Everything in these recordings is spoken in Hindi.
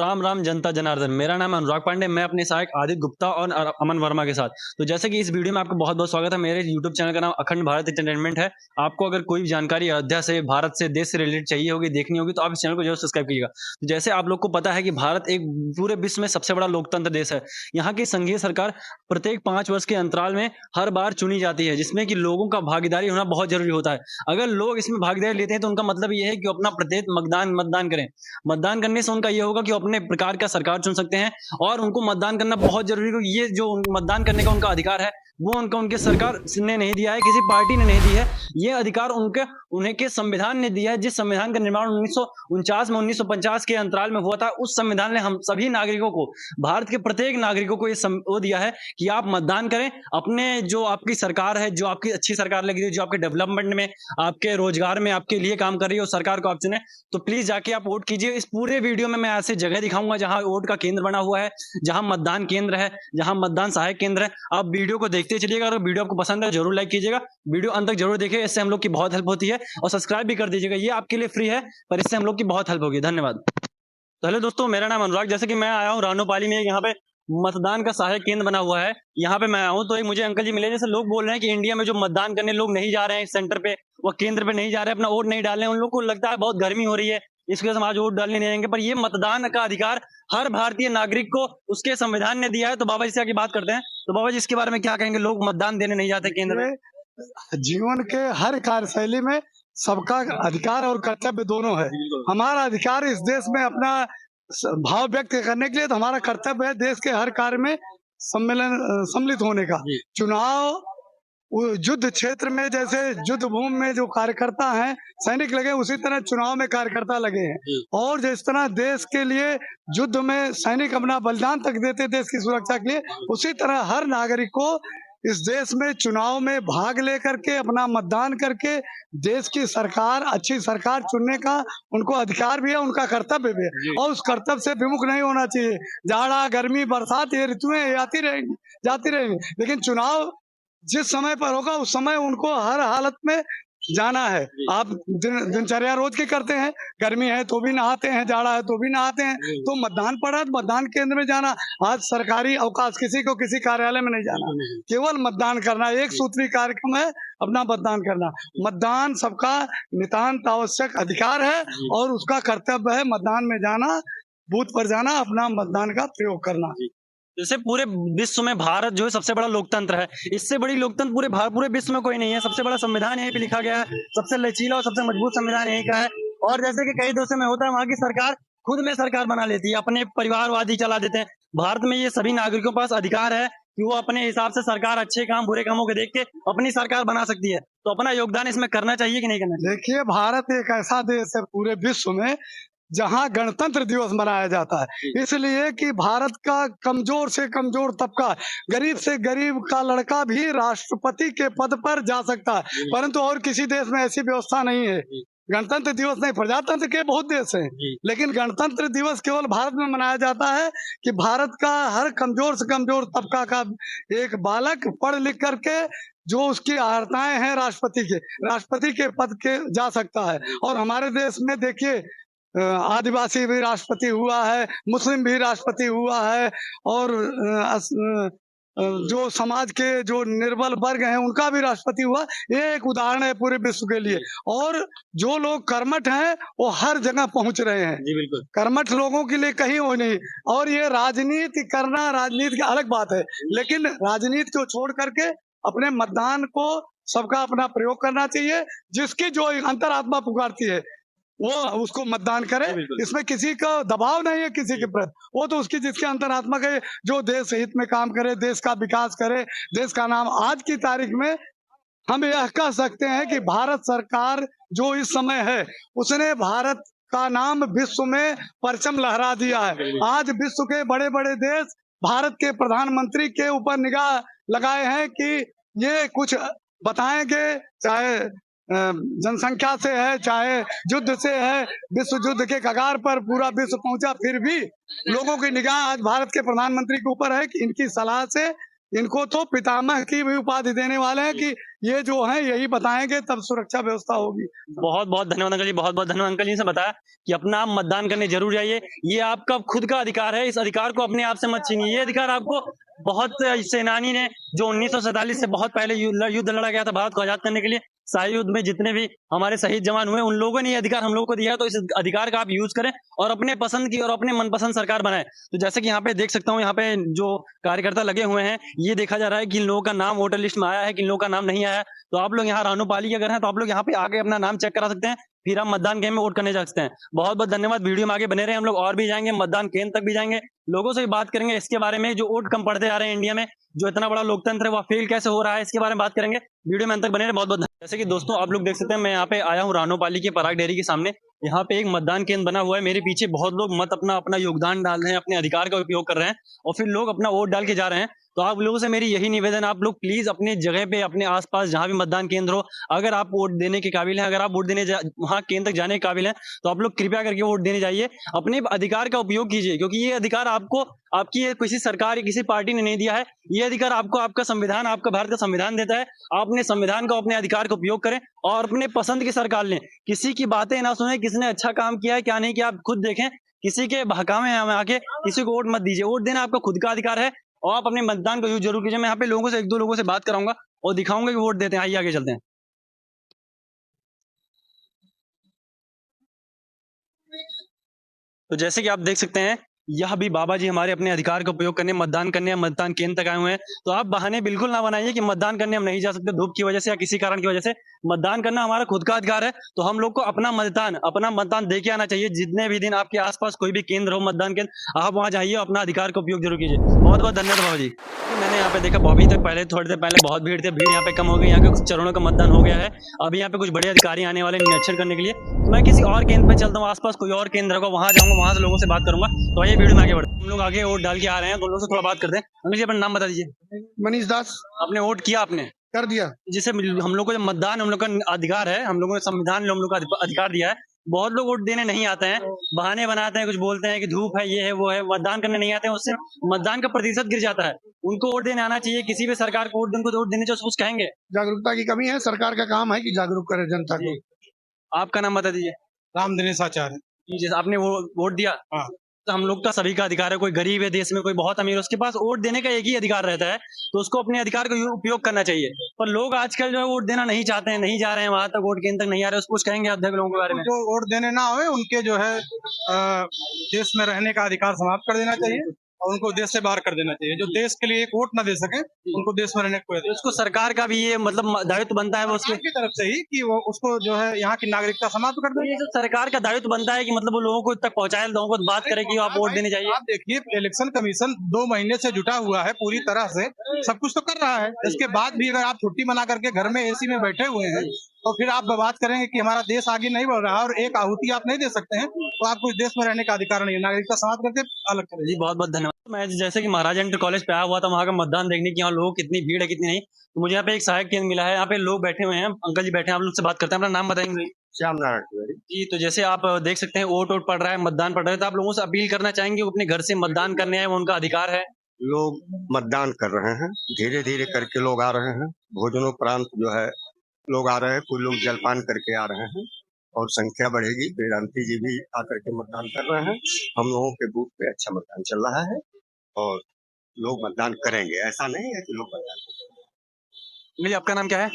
राम राम जनता जनार्दन। मेरा नाम है अनुराग पांडे। मैं अपने सहायक आदित्य गुप्ता और अमन वर्मा के साथ। तो जैसे कि इस वीडियो में आपको बहुत बहुत स्वागत है। मेरे यूट्यूब चैनल का नाम अखंड भारत एंटरटेनमेंट है। आपको अगर कोई भी जानकारी अयोध्या से, भारत से, देश से रिलेटेड चाहिए होगी, देखनी होगी, तो आप इस चैनल को जरूर सब्सक्राइब कीजिएगा। तो जैसे आप लोग को पता है कि भारत एक पूरे विश्व में सबसे बड़ा लोकतंत्र देश है। यहाँ की संघीय सरकार प्रत्येक 5 वर्ष के अंतराल में हर बार चुनी जाती है, जिसमें कि लोगों का भागीदारी होना बहुत जरूरी होता है। अगर लोग इसमें भागीदारी लेते हैं तो उनका मतलब ये है कि अपना प्रत्येक मतदान करें। मतदान करने से उनका ये होगा कि वो अपने प्रकार का सरकार चुन सकते हैं, और उनको मतदान करना बहुत जरूरी है। ये जो मतदान करने का उनका अधिकार है, वो उनके सरकार ने नहीं दिया है, किसी पार्टी ने नहीं दी है। ये अधिकार उन्हें के संविधान ने दिया है। जिस संविधान का निर्माण 1949 में 1950 के अंतराल में हुआ था, उस संविधान ने हम सभी नागरिकों को, भारत के प्रत्येक नागरिकों को ये वो दिया है कि आप मतदान करें। अपने जो आपकी सरकार है, जो आपकी अच्छी सरकार लगी है, जो आपके डेवलपमेंट में, आपके रोजगार में आपके लिए काम कर रही है, उस सरकार को आप चुने। तो प्लीज जाके आप वोट कीजिए। इस पूरे वीडियो में मैं ऐसे जगह दिखाऊंगा जहां वोट का केंद्र बना हुआ है, जहां मतदान केंद्र है, जहां मतदान सहायक केंद्र है। आप वीडियो को देखते चलिएगा। अगर वीडियो आपको पसंद है जरूर लाइक कीजिएगा, वीडियो अंत तक जरूर देखिए, इससे हम लोग की बहुत हेल्प होती है। और सब्सक्राइब भी कर दीजिएगा, ये आपके लिए फ्री है, पर इससे हम लोग की बहुत हेल्प होगी। धन्यवाद। तो हेलो दोस्तों, मेरा नाम अनुराग। जैसे कि मैं आया हूँ रानोपाली में, यहाँ पे मतदान का सहायक केंद्र बना हुआ है। यहाँ पे मैं आया हूँ तो एक मुझे अंकल जी मिले। जैसे लोग बोल रहे हैं कि इंडिया में जो मतदान करने लोग नहीं जा रहे हैं सेंटर पे, वो केंद्र पे नहीं जा रहे हैं, अपना वोट नहीं डाल रहे हैं। उन लोग को लगता है बहुत गर्मी हो रही है, इसके वजह से हम आज वोट डालने नहीं जाएंगे। पर ये मतदान का अधिकार हर भारतीय नागरिक को उसके संविधान ने दिया है। तो बाबा जी से आगे बात करते हैं। तो बाबा जी, इसके बारे में क्या कहेंगे? लोग मतदान देने नहीं जाते केंद्र में। जीवन के हर कार्यशैली में सबका अधिकार और कर्तव्य दोनों है। हमारा अधिकार इस देश में अपना भाव व्यक्त करने के लिए, तो हमारा कर्तव्य है देश के हर कार्य में सम्मिलित होने का। चुनाव युद्ध क्षेत्र में, जैसे युद्ध भूमि में जो कार्यकर्ता हैं, सैनिक लगे, उसी तरह चुनाव में कार्यकर्ता लगे हैं। और जिस तरह देश के लिए युद्ध में सैनिक अपना बलिदान तक देते देश की सुरक्षा के लिए, उसी तरह हर नागरिक को इस देश में चुनाव में भाग लेकर के, अपना मतदान करके देश की सरकार, अच्छी सरकार चुनने का उनको अधिकार भी है, उनका कर्तव्य भी है। और उस कर्तव्य से विमुख नहीं होना चाहिए। जाड़ा, गर्मी, बरसात, ये ऋतुएं आती रहेंगी, जाती रहेंगी, लेकिन चुनाव जिस समय पर होगा उस समय उनको हर हालत में जाना है। आप दिनचर्या रोज की करते हैं, गर्मी है तो भी नहाते हैं, जाड़ा है तो भी नहाते हैं। तो मतदान पड़ा तो मतदान केंद्र में जाना। आज सरकारी अवकाश, किसी को किसी कार्यालय में नहीं जाना, केवल मतदान करना। एक सूत्री कार्यक्रम है अपना मतदान करना। मतदान सबका नितांत आवश्यक अधिकार है और उसका कर्तव्य है मतदान में जाना, बूथ पर जाना, अपना मतदान का प्रयोग करना। जैसे पूरे विश्व में भारत जो है सबसे बड़ा लोकतंत्र है। इससे बड़ी लोकतंत्र पूरे विश्व में कोई नहीं है। सबसे बड़ा संविधान यहीं पे लिखा गया है, सबसे लचीला और सबसे मजबूत संविधान यहीं का है। और जैसे कि कई देशों में होता है, वहाँ की सरकार खुद में सरकार बना लेती है, अपने परिवारवादी चला देते हैं। भारत में ये सभी नागरिकों के पास अधिकार है कि वो अपने हिसाब से सरकार अच्छे काम बुरे कामों को देख के अपनी सरकार बना सकती है। तो अपना योगदान इसमें करना चाहिए कि नहीं करना चाहिए? देखिए, भारत एक ऐसा देश है पूरे विश्व में जहां गणतंत्र दिवस मनाया जाता है, इसलिए कि भारत का कमजोर से कमजोर तबका, गरीब से गरीब का लड़का भी राष्ट्रपति के पद पर जा सकता है। परंतु और किसी देश में ऐसी व्यवस्था नहीं है। गणतंत्र दिवस नहीं, प्रजातंत्र के बहुत देश हैं, लेकिन गणतंत्र दिवस केवल भारत में मनाया जाता है कि भारत का हर कमजोर से कमजोर तबका का एक बालक पढ़ लिख करके जो उसकी अर्हताएं हैं राष्ट्रपति के पद के जा सकता है। और हमारे देश में देखिए, आदिवासी भी राष्ट्रपति हुआ है, मुस्लिम भी राष्ट्रपति हुआ है, और जो समाज के जो निर्बल वर्ग हैं उनका भी राष्ट्रपति हुआ। ये एक उदाहरण है पूरे विश्व के लिए। और जो लोग कर्मठ हैं वो हर जगह पहुंच रहे हैं। जी बिल्कुल। कर्मठ लोगों के लिए कहीं हो नहीं। और ये राजनीति करना, राजनीति की अलग बात है, लेकिन राजनीति को छोड़ करके अपने मतदान को सबका अपना प्रयोग करना चाहिए। जिसकी जो अंतरात्मा पुकारती है वो उसको मतदान करे। इसमें किसी का दबाव नहीं है किसी के प्रति। वो तो उसकी जिसके अंतरात्मा के, जो देश हित में काम करे, देश का विकास करे, देश का नाम। आज की तारीख में हम यह कह सकते हैं कि भारत सरकार जो इस समय है, उसने भारत का नाम विश्व में परचम लहरा दिया है। आज विश्व के बड़े बड़े देश भारत के प्रधानमंत्री के ऊपर निगाह लगाए हैं कि ये कुछ बताएंगे, चाहे जनसंख्या से है, चाहे युद्ध से है। विश्व युद्ध के कगार पर पूरा विश्व पहुंचा, फिर भी लोगों की निगाह आज भारत के प्रधानमंत्री के ऊपर है कि इनकी सलाह से इनको तो पितामह की भी उपाधि देने वाले हैं कि ये जो है यही बताएंगे, तब सुरक्षा व्यवस्था होगी। बहुत बहुत धन्यवाद अंकल जी, बहुत बहुत धन्यवाद अंकल जी से बताया कि अपना आप मतदान करने जरूर जाइए। ये आपका खुद का अधिकार है, इस अधिकार को अपने आप से मत छीनिए। ये अधिकार आपको बहुत सेनानी ने, जो 1947 से बहुत पहले युद्ध लड़ा गया था भारत को आजाद करने के लिए, सारे युद्ध में जितने भी हमारे शहीद जवान हुए, उन लोगों ने ये अधिकार हम लोगों को दिया है। तो इस अधिकार का आप यूज करें और अपने पसंद की और अपने मनपसंद सरकार बनाए। तो जैसे कि यहाँ पे देख सकता हूँ, यहाँ पे जो कार्यकर्ता लगे हुए हैं, ये देखा जा रहा है कि इन लोगों का नाम वोटर लिस्ट में आया है, किन लोगों का नाम नहीं आया है। तो आप लोग यहाँ रानोपाली के अगर हैं तो आप लोग यहाँ पे आके अपना नाम चेक करा सकते हैं, फिर आप मतदान केंद्र में वोट करने जा सकते हैं। बहुत बहुत धन्यवाद। वीडियो में आगे बने रहे, हम लोग और भी जाएंगे, मतदान केंद्र तक भी जाएंगे, लोगों से भी बात करेंगे इसके बारे में, जो वोट कम पड़ते जा रहे हैं इंडिया में, जो इतना बड़ा लोकतंत्र है वह फेल कैसे हो रहा है, इसके बारे में बात करेंगे। वीडियो में अंत तक बने रहे। बहुत बहुत जैसे कि दोस्तों आप लोग देख सकते हैं, मैं यहाँ पे आया हूँ रानोपाली के पराग डेयरी के सामने। यहाँ पे एक मतदान केंद्र बना हुआ है, मेरे पीछे बहुत लोग मत अपना अपना योगदान डाल रहे हैं, अपने अधिकार का उपयोग कर रहे हैं और फिर लोग अपना वोट डाल के जा रहे हैं। तो आप लोगों से मेरी यही निवेदन है, आप लोग प्लीज अपने जगह पे, अपने आसपास जहां भी मतदान केंद्र हो, अगर आप वोट देने के काबिल हैं, अगर आप वोट देने वहां केंद्र तक जाने के काबिल हैं, तो आप लोग कृपया करके वोट देने जाइए, अपने अधिकार का उपयोग कीजिए, क्योंकि ये अधिकार आपको, आपकी ये किसी सरकार या किसी पार्टी ने नहीं दिया है। ये अधिकार आपको आपका संविधान, आपका भारत का संविधान देता है। आप अपने संविधान का, अपने अधिकार का उपयोग करें और अपने पसंद की सरकार लें। किसी की बातें ना सुने, किसने अच्छा काम किया है क्या नहीं किया, आप खुद देखें। किसी के बहकावे में आके किसी को वोट मत दीजिए। वोट देना आपका खुद का अधिकार है और आप अपने मतदान को यूज जरूर कीजिए। मैं यहाँ पे लोगों से, एक दो लोगों से बात कराऊंगा और दिखाऊंगा कि वोट देते हैं। आइए आगे चलते हैं। तो जैसे कि आप देख सकते हैं, यह भी बाबा जी हमारे अपने अधिकार का उपयोग करने, मतदान करने, मतदान केंद्र तक आए हुए हैं। तो आप बहाने बिल्कुल ना बनाइए कि मतदान करने हम नहीं जा सकते, धूप की वजह से या किसी कारण की वजह से। मतदान करना हमारा खुद का अधिकार है, तो हम लोग को अपना मतदान दे के आना चाहिए। जितने भी दिन आपके आसपास कोई भी केंद्र हो, मतदान केंद्र, आप वहां जाइए, अपना अधिकार का उपयोग जरूर कीजिए। बहुत बहुत धन्यवाद बाबा जी। मैंने यहाँ पे देखा, अभी तक पहले, थोड़ी देर पहले बहुत भीड़ थी, भीड़ यहाँ पे कम हो गई। यहाँ के कुछ चरणों का मतदान हो गया है। अभी यहाँ पे कुछ बड़े अधिकारी आने वाले निरीक्षण करने के लिए। तो मैं किसी और केंद्र पे चलता हूँ, आसपास कोई और केंद्र होगा, वहां जाऊंगा, वहां से लोगों से बात करूंगा। तो आइए वीडियो में आगे बढ़ते हैं। हम लोग आगे वोट डाल के आ रहे हैं, तो लोगों से थोड़ा बात करते हैं। अंकल जी अपना नाम बता दीजिए। मनीष दास। आपने वोट किया? आपने कर दिया। जिसे हम लोग को, जब मतदान हम लोग का अधिकार है, हम लोगों ने संविधान ने हम लोग का अधिकार दिया है। बहुत लोग वोट देने नहीं आते हैं, बहाने बनाते हैं, कुछ बोलते हैं कि धूप है, ये है, वो है, मतदान करने नहीं आते हैं, उससे मतदान का प्रतिशत गिर जाता है। उनको वोट देने आना चाहिए। किसी भी सरकार को वोट देने को वोट देने चाहिए, कुछ कहेंगे। जागरूकता की कमी है, सरकार का काम है कि जागरूक करे जनता को। आपका नाम बता दीजिए। राम दिनेश आचार्य। जैसे आपने वो वोट दिया, हाँ। तो हम लोग का सभी का अधिकार है। कोई गरीब है देश में, कोई बहुत अमीर है, उसके पास वोट देने का एक ही अधिकार रहता है, तो उसको अपने अधिकार का उपयोग करना चाहिए। पर लोग आजकल जो है वोट देना नहीं चाहते हैं, नहीं जा रहे हैं वहां तक, वोट केंद्र तक नहीं आ रहे। उसको कुछ कहेंगे अध्यक्ष लोगों के बारे में? जो वोट देने ना आवे उनके जो है देश में रहने का अधिकार समाप्त कर देना चाहिए और उनको देश से बाहर कर देना चाहिए। जो देश के लिए एक वोट ना दे सके, उनको देश में रहने को। उसको सरकार का भी ये मतलब दायित्व बनता है, वो उसके की तरफ से ही कि वो उसको जो है यहाँ की नागरिकता समाप्त कर दे। ये जो सरकार का दायित्व बनता है कि मतलब वो लोगों को तक पहुंचाए, लोगों को बात करे कि आप वोट देने जाइए। आप देखिए, इलेक्शन कमीशन 2 महीने से जुटा हुआ है, पूरी तरह से सब कुछ तो कर रहा है। इसके बाद भी अगर आप छुट्टी मना करके घर में एसी में बैठे हुए हैं, तो फिर आप बात करेंगे कि हमारा देश आगे नहीं बढ़ रहा है और एक आहुति आप नहीं दे सकते हैं, तो आपको इस देश में रहने का अधिकार नहीं है। नागरिकता समाप्त करके अलग करें। जी बहुत बहुत धन्यवाद। मैं जैसे कि महाराजा इंटर कॉलेज पे आया हुआ था, वहाँ का मतदान देखने की, यहाँ लोगों की कितनी भीड़ है कितनी नहीं। तो मुझे यहाँ पे एक सहायक केंद्र मिला है, यहाँ पे लोग बैठे हुए हैं, अंकल जी बैठे हैं, आप लोग से बात करते हैं। अपना नाम बताएंगे? श्याम नारायण तिवारी जी। तो जैसे आप देख सकते हैं, वोट पड़ रहा है, मतदान पड़ रहा है, तो आप लोगों से अपील करना चाहेंगे वो अपने घर से मतदान करने आए, वो उनका अधिकार है। लोग मतदान कर रहे हैं, धीरे धीरे करके लोग आ रहे हैं। भोजनोपरांत जो है लोग आ रहे हैं, कुछ लोग जलपान करके आ रहे हैं और संख्या बढ़ेगी। वेदांती जी भी आकर के मतदान कर रहे हैं। हम लोगों के बूथ पे अच्छा मतदान चल रहा है और लोग मतदान करेंगे, ऐसा नहीं है कि लोग मतदान करेंगे। आपका नाम क्या है?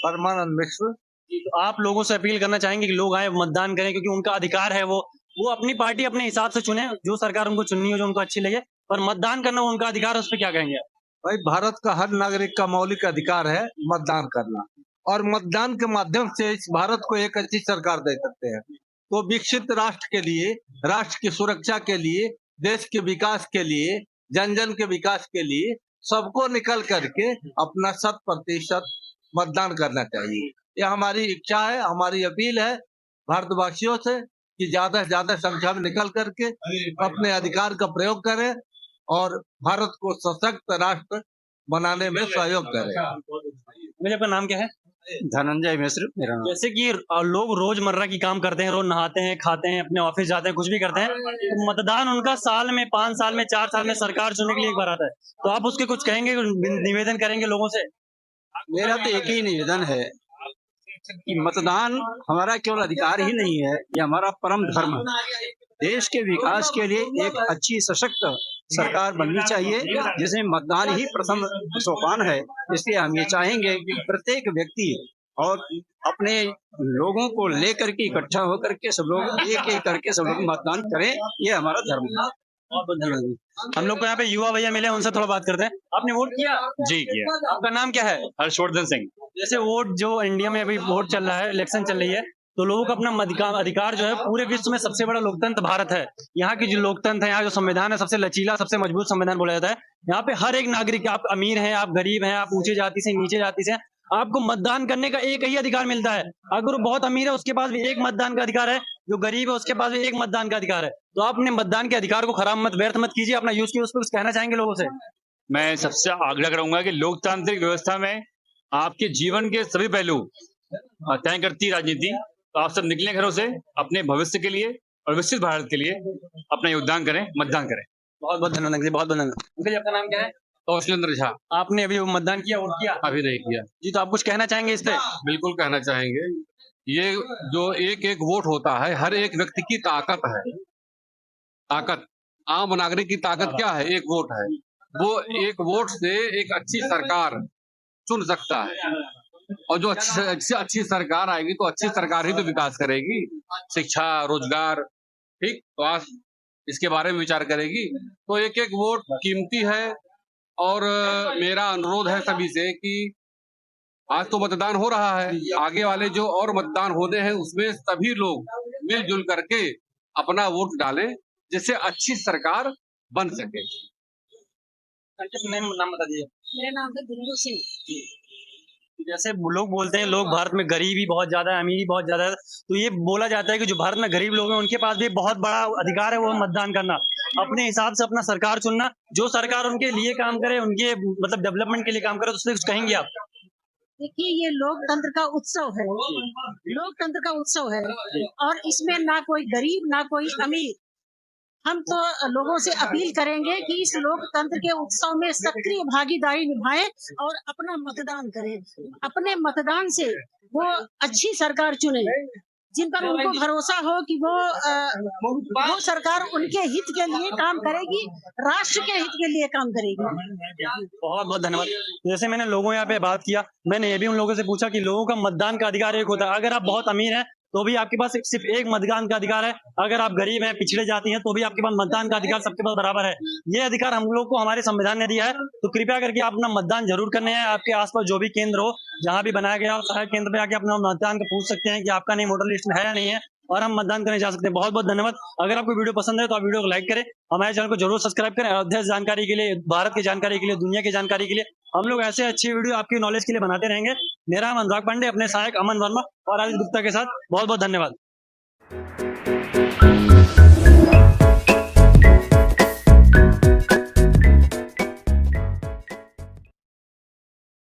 परमानंद मिश्र। तो आप लोगों से अपील करना चाहेंगे कि लोग आए, मतदान करें, क्योंकि उनका अधिकार है। वो अपनी पार्टी अपने हिसाब से चुने, जो सरकार उनको चुननी हो, जो उनको अच्छी लगे, पर मतदान करना उनका अधिकार है। उस पर क्या कहेंगे आप? भाई, भारत का हर नागरिक का मौलिक अधिकार है मतदान करना, और मतदान के माध्यम से इस भारत को एक अच्छी सरकार दे सकते हैं। तो विकसित राष्ट्र के लिए, राष्ट्र की सुरक्षा के लिए, देश के विकास के लिए, जन जन के विकास के लिए सबको निकल करके अपना 100% मतदान करना चाहिए। यह हमारी इच्छा है, हमारी अपील है भारतवासियों से कि ज्यादा से ज्यादा संख्या में निकल करके अपने अधिकार का प्रयोग करें और भारत को सशक्त राष्ट्र बनाने में सहयोग करें। मुझे आपका नाम क्या है? धनंजय मिश्र मेरा नाम। जैसे कि लोग रोजमर्रा की काम करते हैं, रोज नहाते हैं, खाते हैं, अपने ऑफिस जाते हैं, कुछ भी करते हैं, तो मतदान उनका साल में, 5 साल में, 4 साल में सरकार चुनने के लिए एक बार आता है। तो आप उसके कुछ कहेंगे, निवेदन करेंगे लोगों से? मेरा तो एक ही निवेदन है कि मतदान हमारा केवल अधिकार ही नहीं है, ये हमारा परम धर्म है। देश के विकास के लिए एक अच्छी सशक्त सरकार बननी चाहिए, जिसमें मतदान ही प्रथम सोपान है। इसलिए हम ये चाहेंगे कि प्रत्येक व्यक्ति और अपने लोगों को लेकर के इकट्ठा होकर के सब लोग एक एक करके सब लोग मतदान करें, ये हमारा धर्म है। बहुत बहुत धन्यवाद। हम लोग को यहाँ पे युवा भैया मिले, उनसे थोड़ा बात करते हैं। आपने वोट किया? जी किया। आपका नाम क्या है? हर्षवर्धन सिंह। जैसे वोट जो इंडिया में अभी वोट चल रहा है, इलेक्शन चल रही है, तो लोगों को अपना अधिकार जो है, पूरे विश्व में सबसे बड़ा लोकतंत्र भारत है। यहाँ की जो लोकतंत्र है, यहाँ जो संविधान है, सबसे लचीला, सबसे मजबूत संविधान बोला जाता है। यहाँ पे हर एक नागरिक, आप अमीर हैं, आप गरीब हैं, आप ऊंचे जाति से नीचे जाति से, आपको मतदान करने का एक ही अधिकार मिलता है। अगर वो बहुत अमीर है, उसके पास भी एक मतदान का अधिकार है, जो गरीब है उसके पास भी एक मतदान का अधिकार है। तो आप अपने मतदान के अधिकार को खराब मत, व्यर्थ मत कीजिए, अपना यूज कीजिए। उस पर कुछ कहना चाहेंगे लोगों से? मैं सबसे आग्रह करूंगा कि लोकतांत्रिक व्यवस्था में आपके जीवन के सभी पहलू तय करती है राजनीति। तो आप सब निकलें घरों से अपने भविष्य के लिए और विकसित भारत के लिए अपना योगदान करें, मतदान करें। बहुत बहुत धन्यवाद अंकल जी, बहुत बहुत धन्यवाद। अंकल जी, आपका नाम क्या है? कौशलेंद्र झा। आपने अभी मतदान किया, वोट किया? अभी नहीं किया। जी, तो आप कुछ कहना चाहेंगे इस पे? बिल्कुल कहना चाहेंगे, ये जो एक एक वोट होता है, हर एक व्यक्ति की ताकत है। ताकत, आम नागरिक की ताकत क्या है? एक वोट है। वो एक वोट से एक अच्छी सरकार चुन सकता है, और जो अच्छी सरकार आएगी तो अच्छी सरकार ही तो विकास करेगी, शिक्षा, रोजगार, ठीक, स्वास्थ्य, इसके बारे में विचार करेगी। तो एक एक वोट कीमती है। और मेरा अनुरोध है सभी से कि आज तो मतदान हो रहा है, आगे वाले जो और मतदान होने हैं उसमें सभी लोग मिलजुल करके अपना वोट डालें, जिससे अच्छी सरकार बन सके। नाम बता दीजिए। मेरा नाम है बिंदु सिंह। जैसे लोग बोलते हैं, लोग भारत में गरीबी बहुत ज्यादा है, अमीरी बहुत ज्यादा है, तो ये बोला जाता है कि जो भारत में गरीब लोग हैं उनके पास भी बहुत बड़ा अधिकार है, वो मतदान करना, अपने हिसाब से अपना सरकार चुनना, जो सरकार उनके लिए काम करे, उनके मतलब डेवलपमेंट के लिए काम करे। तो उससे कुछ कहेंगे आप? देखिए, ये लोकतंत्र का उत्सव है, लोकतंत्र का उत्सव है, और इसमें ना कोई गरीब ना कोई अमीर। हम तो लोगों से अपील करेंगे कि इस लोकतंत्र के उत्सव में सक्रिय भागीदारी निभाएं और अपना मतदान करें। अपने मतदान से वो अच्छी सरकार चुने, जिन पर उनको भरोसा हो कि वो सरकार उनके हित के लिए काम करेगी, राष्ट्र के हित के लिए काम करेगी। बहुत बहुत धन्यवाद। जैसे मैंने लोगों यहाँ पे बात किया, मैंने ये भी उन लोगों से पूछा कि लोगों का मतदान का अधिकार एक होता है। अगर आप बहुत अमीर हैं तो भी आपके पास सिर्फ एक मतदान का अधिकार है, अगर आप गरीब हैं, पिछड़े जाति हैं, तो भी आपके पास मतदान का अधिकार सबके पास बराबर है। ये अधिकार हम लोग को हमारे संविधान ने दिया है। तो कृपया करके आप अपना मतदान जरूर करने हैं। आपके आसपास जो भी केंद्र हो, जहां भी बनाया गया, सहायक केंद्र पे आके अपना मतदान का पूछ सकते हैं कि आपका नाम वोटर लिस्ट में है या नहीं है, और हम मतदान करने जा सकते हैं। बहुत बहुत धन्यवाद। अगर आपको वीडियो पसंद है तो आप वीडियो को लाइक करें, हमारे चैनल को जरूर सब्सक्राइब करें। अयोध्या जानकारी के लिए, भारत की जानकारी के लिए, दुनिया की जानकारी के लिए हम लोग ऐसे अच्छी वीडियो आपकी नॉलेज के लिए बनाते रहेंगे। मेरा नाम अनुराग पांडे, अपने सहायक अमन वर्मा और आदित्य गुप्ता के साथ बहुत बहुत धन्यवाद।